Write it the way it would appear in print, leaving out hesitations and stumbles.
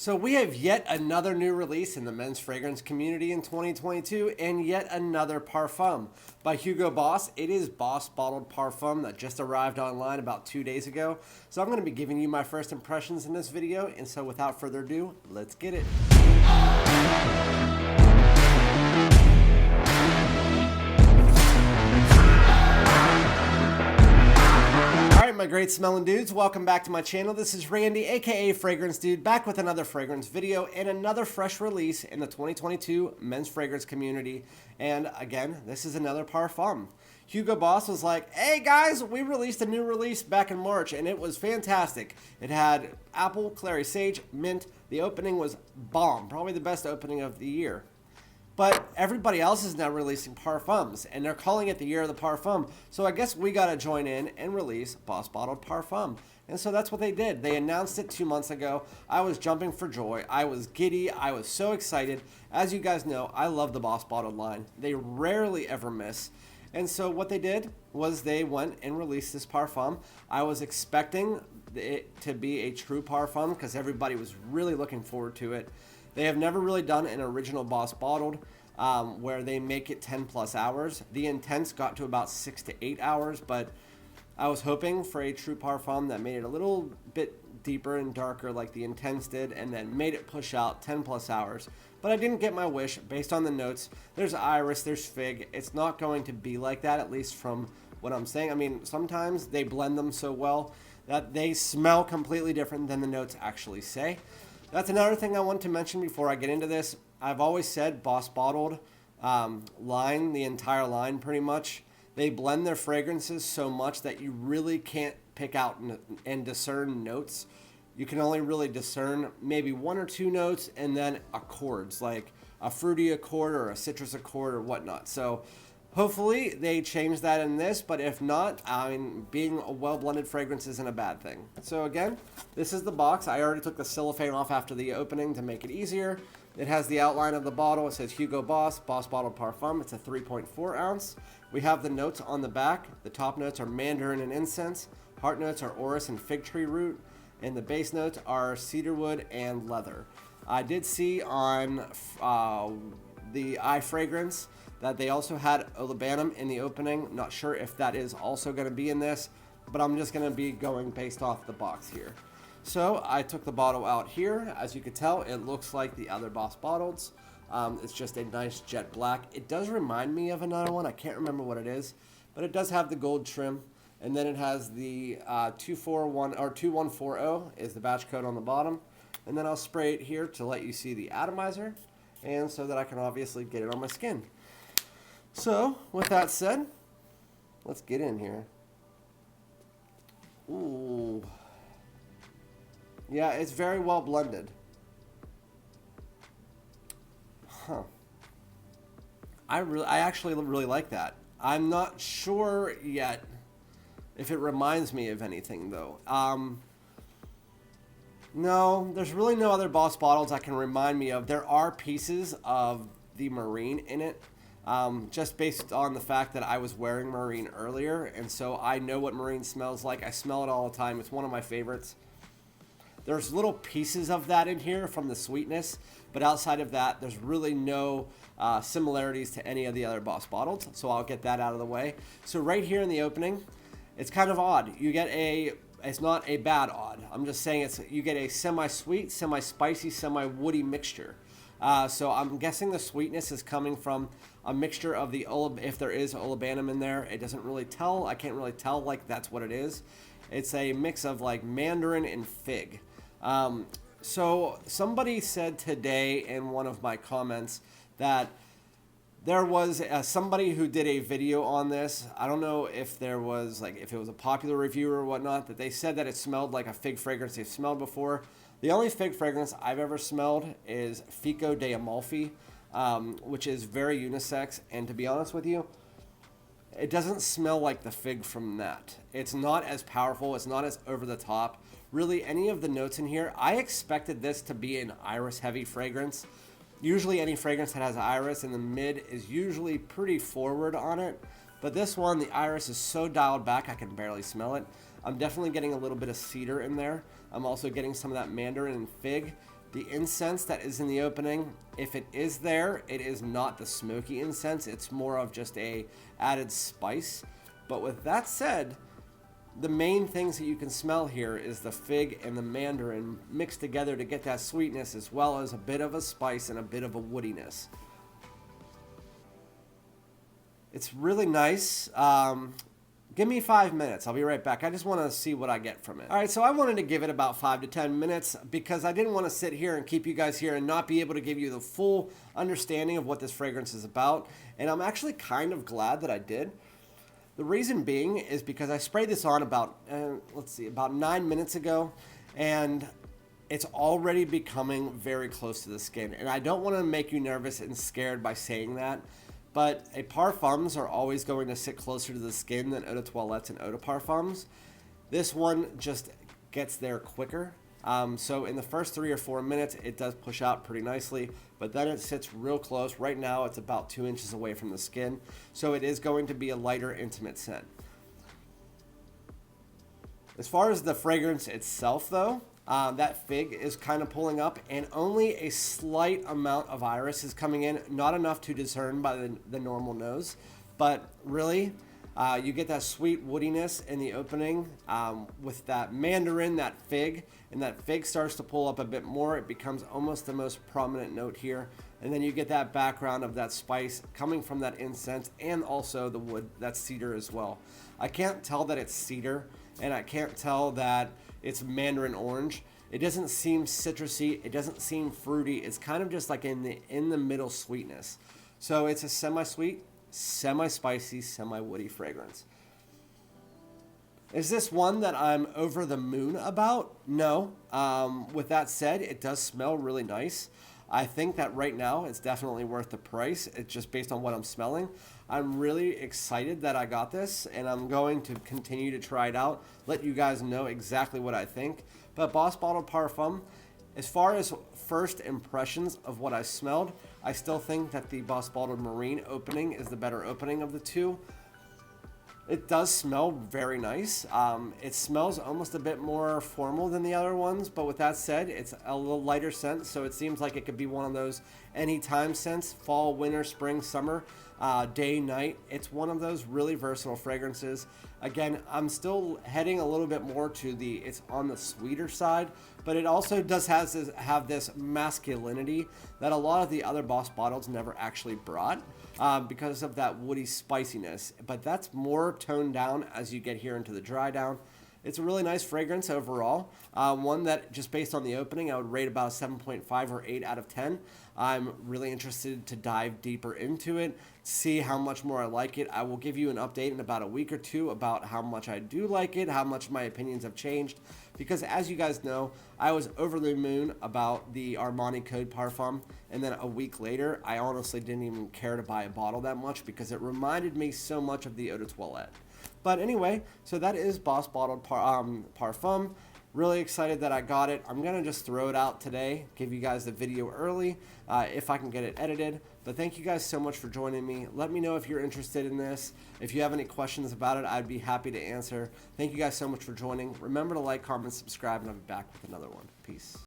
So we have yet another new release in the men's fragrance community in 2022 and yet another Parfum by Hugo Boss. It is Boss Bottled Parfum that just arrived online about 2 days ago. So I'm going to be giving you my first impressions in this video, and so without further ado, let's get it. Alright, my great smelling dudes, welcome back to my channel. This is Randy, aka Fragrance Dude, back with another fragrance video and another fresh release in the 2022 men's fragrance community. And again, this is another Parfum. Hugo Boss was like, hey guys, we released a new release back in March and it was fantastic. It had apple, clary sage, mint. The opening was bomb, probably the best opening of the year. But everybody else is now releasing Parfums, and they're calling it the year of the Parfum. So I guess we got to join in and release Boss Bottled Parfum. And so that's what they did. They announced it 2 months ago. I was jumping for joy. I was giddy. I was so excited. As you guys know, I love the Boss Bottled line. They rarely ever miss. And so what they did was they went and released this Parfum. I was expecting it to be a true Parfum because everybody was really looking forward to it. They have never really done an original Boss Bottled where they make it 10 plus hours. The Intense got to about 6 to 8 hours, but I was hoping for a true Parfum that made it a little bit deeper and darker like the Intense did, and then made it push out 10 plus hours. But I didn't get my wish based on the notes. There's iris, there's fig. It's not going to be like that, at least from what I'm saying. I mean, sometimes they blend them so well that they smell completely different than the notes actually say. That's another thing I want to mention before I get into this. I've always said Boss Bottled line, the entire line pretty much, they blend their fragrances so much that you really can't pick out and discern notes. You can only really discern maybe one or two notes and then accords, like a fruity accord or a citrus accord or whatnot. So hopefully they change that in this, but if not, I mean, being a well-blended fragrance isn't a bad thing. So again, this is the box. I already took the cellophane off after the opening to make it easier. It has the outline of the bottle. It says Hugo Boss, Boss Bottled Parfum. It's a 3.4 ounce. We have the notes on the back. The top notes are mandarin and incense. Heart notes are orris and fig tree root. And the base notes are cedarwood and leather. I did see on the eye fragrance that they also had olibanum in the opening. Not sure if that is also going to be in this, but I'm just going to be going based off the box here. So I took the bottle out here. As you can tell, it looks like the other Boss Bottles. It's just a nice jet black. It does remind me of another one. I can't remember what it is, but it does have the gold trim. And then it has the 241 or 2140 is the batch code on the bottom. And then I'll spray it here to let you see the atomizer, and so that I can obviously get it on my skin. So, with that said, let's get in here. Ooh. Yeah, it's very well blended. Huh. I actually really like that. I'm not sure yet if it reminds me of anything, though. No, there's really no other Boss Bottles that can remind me of. There are pieces of the marine in it. Just based on the fact that I was wearing marine earlier, and so I know what marine smells like. I smell it all the time. It's one of my favorites. There's little pieces of that in here from the sweetness, but outside of that, there's really no similarities to any of the other Boss Bottles, so I'll get that out of the way. So right here in the opening, it's kind of odd. You get it's not a bad odd. I'm just saying you get a semi-sweet, semi-spicy, semi-woody mixture. So I'm guessing the sweetness is coming from a mixture of if there is olibanum in there. It doesn't really tell. I can't really tell like that's what it is. It's a mix of like mandarin and fig. So somebody said today in one of my comments that there was somebody who did a video on this. I don't know if there was if it was a popular reviewer or whatnot, that they said that it smelled like a fig fragrance they've smelled before. The only fig fragrance I've ever smelled is Fico de Amalfi, which is very unisex. And to be honest with you, it doesn't smell like the fig from that. It's not as powerful. It's not as over the top. Really, any of the notes in here, I expected this to be an iris heavy fragrance. Usually any fragrance that has iris in the mid is usually pretty forward on it. But this one, the iris is so dialed back I can barely smell it. I'm definitely getting a little bit of cedar in there. I'm also getting some of that mandarin and fig. The incense that is in the opening, if it is there, it is not the smoky incense. It's more of just a added spice. But with that said, the main things that you can smell here is the fig and the mandarin mixed together to get that sweetness, as well as a bit of a spice and a bit of a woodiness. It's really nice. Give me 5 minutes. I'll be right back. I just want to see what I get from it. All right, so I wanted to give it about 5 to 10 minutes because I didn't want to sit here and keep you guys here and not be able to give you the full understanding of what this fragrance is about. And I'm actually kind of glad that I did. The reason being is because I sprayed this on about, about 9 minutes ago, and it's already becoming very close to the skin. And I don't want to make you nervous and scared by saying that, but parfums are always going to sit closer to the skin than eau de toilettes and eau de parfums. This one just gets there quicker. So in the first 3 or 4 minutes, it does push out pretty nicely, but then it sits real close. Right now, it's about 2 inches away from the skin. So it is going to be a lighter, intimate scent. As far as the fragrance itself, though, that fig is kind of pulling up, and only a slight amount of iris is coming in, not enough to discern by the normal nose, but really you get that sweet woodiness in the opening with that mandarin, that fig, and that fig starts to pull up a bit more. It becomes almost the most prominent note here, and then you get that background of that spice coming from that incense and also the wood, that cedar as well. I can't tell that it's cedar, and I can't tell that it's mandarin orange. It doesn't seem citrusy. It doesn't seem fruity. It's kind of just like in the middle sweetness. So it's a semi-sweet, semi-spicy, semi-woody fragrance. Is this one that I'm over the moon about? No. With that said, it does smell really nice. I think that right now it's definitely worth the price. It's just based on what I'm smelling. I'm really excited that I got this, and I'm going to continue to try it out, let you guys know exactly what I think. But Boss Bottled Parfum, as far as first impressions of what I smelled, I still think that the Boss Bottled Marine opening is the better opening of the two. It does smell very nice. It smells almost a bit more formal than the other ones, but with that said, it's a little lighter scent, so it seems like it could be one of those anytime scents, fall, winter, spring, summer, day, night. It's one of those really versatile fragrances. Again, I'm still heading a little bit more to it's on the sweeter side, but it also does have this masculinity that a lot of the other Boss Bottles never actually brought. Because of that woody spiciness, but that's more toned down as you get here into the dry down. It's a really nice fragrance overall. One that, just based on the opening, I would rate about a 7.5 or 8 out of 10. I'm really interested to dive deeper into it, see how much more I like it. I will give you an update in about a week or two about how much I do like it, how much my opinions have changed, because as you guys know, I was over the moon about the Armani Code Parfum, and then a week later, I honestly didn't even care to buy a bottle that much because it reminded me so much of the Eau de Toilette. But anyway, so that is Boss Bottled Parfum. Really excited that I got it. I'm going to just throw it out today, give you guys the video early if I can get it edited. But thank you guys so much for joining me. Let me know if you're interested in this. If you have any questions about it, I'd be happy to answer. Thank you guys so much for joining. Remember to like, comment, subscribe, and I'll be back with another one. Peace.